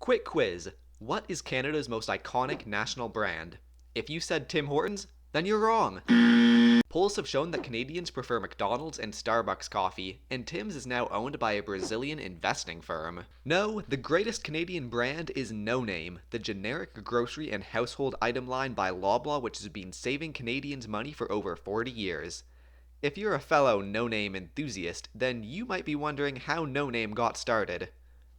Quick quiz. What is Canada's most iconic national brand? If you said Tim Hortons, then you're wrong. Polls have shown that Canadians prefer McDonald's and Starbucks coffee, and Tim's is now owned by a Brazilian investing firm. No, the greatest Canadian brand is No Name, the generic grocery and household item line by Loblaw which has been saving Canadians money for over 40 years. If you're a fellow No Name enthusiast, then you might be wondering how No Name got started.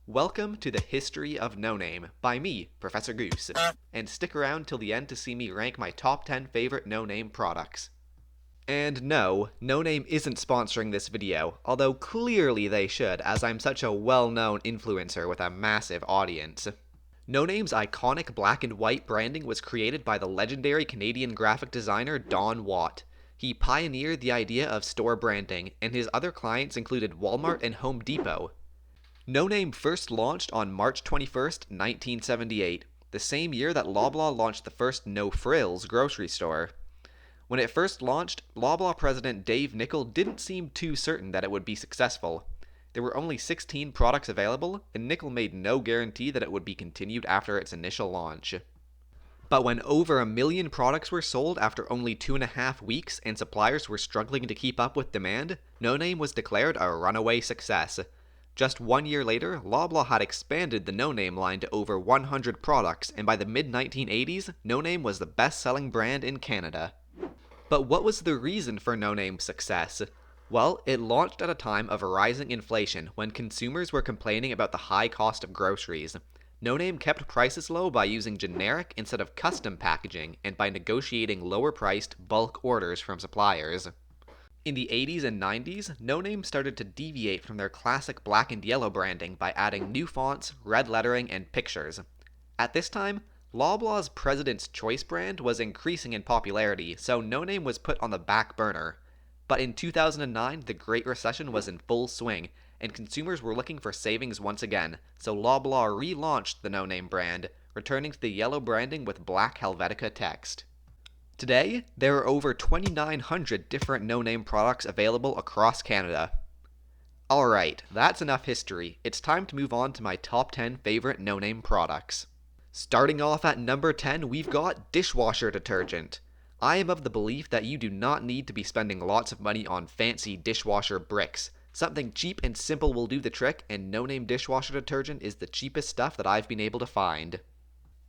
Welcome to the History of No Name by me, Professor Goose, and stick around till the end to see me rank my top 10 favorite No Name products. And no, No Name isn't sponsoring this video, although clearly they should, as I'm such a well-known influencer with a massive audience. No Name's iconic black and white branding was created by the legendary Canadian graphic designer Don Watt. He pioneered the idea of store branding, and his other clients included Walmart and Home Depot. No Name first launched on March 21st, 1978, the same year that Loblaw launched the first No Frills grocery store. When it first launched, Loblaw president Dave Nickel didn't seem too certain that it would be successful. There were only 16 products available, and Nickel made no guarantee that it would be continued after its initial launch. But when over 1 million products were sold after only 2.5 weeks and suppliers were struggling to keep up with demand, No Name was declared a runaway success. Just 1 year later, Loblaw had expanded the No Name line to over 100 products, and by the mid-1980s, No Name was the best-selling brand in Canada. But what was the reason for No Name's success? Well, it launched at a time of rising inflation when consumers were complaining about the high cost of groceries. No Name kept prices low by using generic instead of custom packaging and by negotiating lower-priced bulk orders from suppliers. In the 80s and 90s, No Name started to deviate from their classic black and yellow branding by adding new fonts, red lettering, and pictures. At this time, Loblaw's President's Choice brand was increasing in popularity, so No Name was put on the back burner. But in 2009, the Great Recession was in full swing, and consumers were looking for savings once again, so Loblaw relaunched the No Name brand, returning to the yellow branding with black Helvetica text. Today, there are over 2,900 different No Name products available across Canada. Alright, that's enough history. It's time to move on to my top 10 favorite No Name products. Starting off at number 10, we've got dishwasher detergent. I am of the belief that you do not need to be spending lots of money on fancy dishwasher bricks. Something cheap and simple will do the trick, and No Name dishwasher detergent is the cheapest stuff that I've been able to find.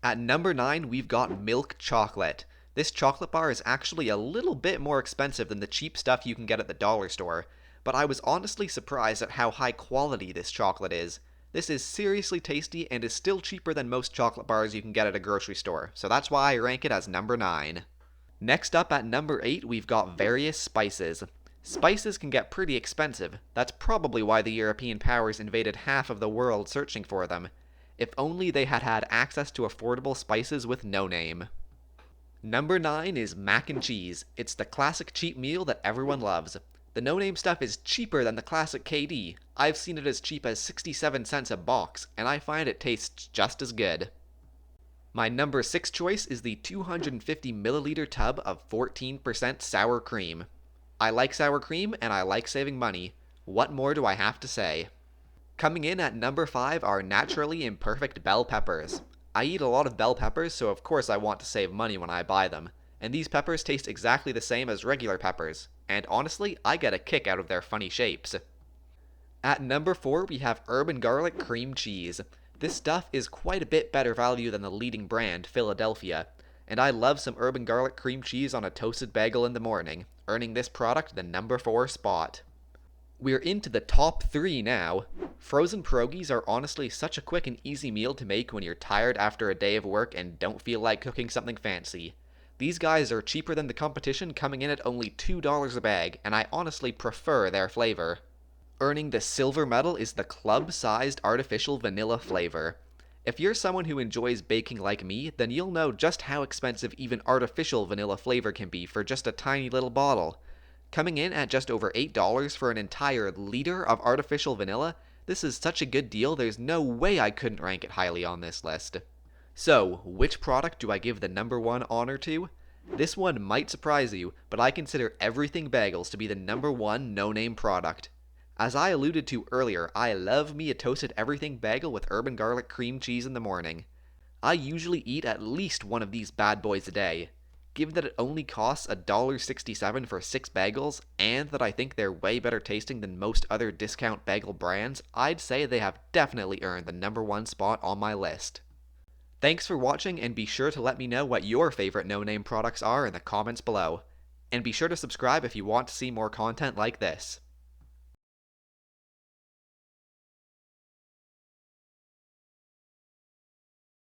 At number 9, we've got milk chocolate. This chocolate bar is actually a little bit more expensive than the cheap stuff you can get at the dollar store, but I was honestly surprised at how high quality this chocolate is. This is seriously tasty and is still cheaper than most chocolate bars you can get at a grocery store, so that's why I rank it as number 9. Next up at number 8, we've got various spices. Spices can get pretty expensive. That's probably why the European powers invaded half of the world searching for them. If only they had had access to affordable spices with No Name. Number 9 is mac and cheese. It's the classic cheap meal that everyone loves. The No Name stuff is cheaper than the classic KD. I've seen it as cheap as 67 cents a box, and I find it tastes just as good. My number 6 choice is the 250 milliliter tub of 14% sour cream. I like sour cream, and I like saving money. What more do I have to say? Coming in at number 5 are naturally imperfect bell peppers. I eat a lot of bell peppers, so of course I want to save money when I buy them. And these peppers taste exactly the same as regular peppers. And honestly, I get a kick out of their funny shapes. At number 4, we have urban garlic cream cheese. This stuff is quite a bit better value than the leading brand, Philadelphia, and I love some urban garlic cream cheese on a toasted bagel in the morning, earning this product the number 4 spot. We're into the top 3 now. Frozen pierogies are honestly such a quick and easy meal to make when you're tired after a day of work and don't feel like cooking something fancy. These guys are cheaper than the competition, coming in at only $2 a bag, and I honestly prefer their flavor. Earning the silver medal is the club-sized artificial vanilla flavor. If you're someone who enjoys baking like me, then you'll know just how expensive even artificial vanilla flavor can be for just a tiny little bottle. Coming in at just over $8 for an entire liter of artificial vanilla, this is such a good deal there's no way I couldn't rank it highly on this list. So, which product do I give the number 1 honor to? This one might surprise you, but I consider everything bagels to be the number 1 No Name product. As I alluded to earlier, I love me a toasted everything bagel with urban garlic cream cheese in the morning. I usually eat at least one of these bad boys a day. Given that it only costs $1.67 for 6 bagels, and that I think they're way better tasting than most other discount bagel brands, I'd say they have definitely earned the #1 spot on my list. Thanks for watching, and be sure to let me know what your favorite no-name products are in the comments below. And be sure to subscribe if you want to see more content like this.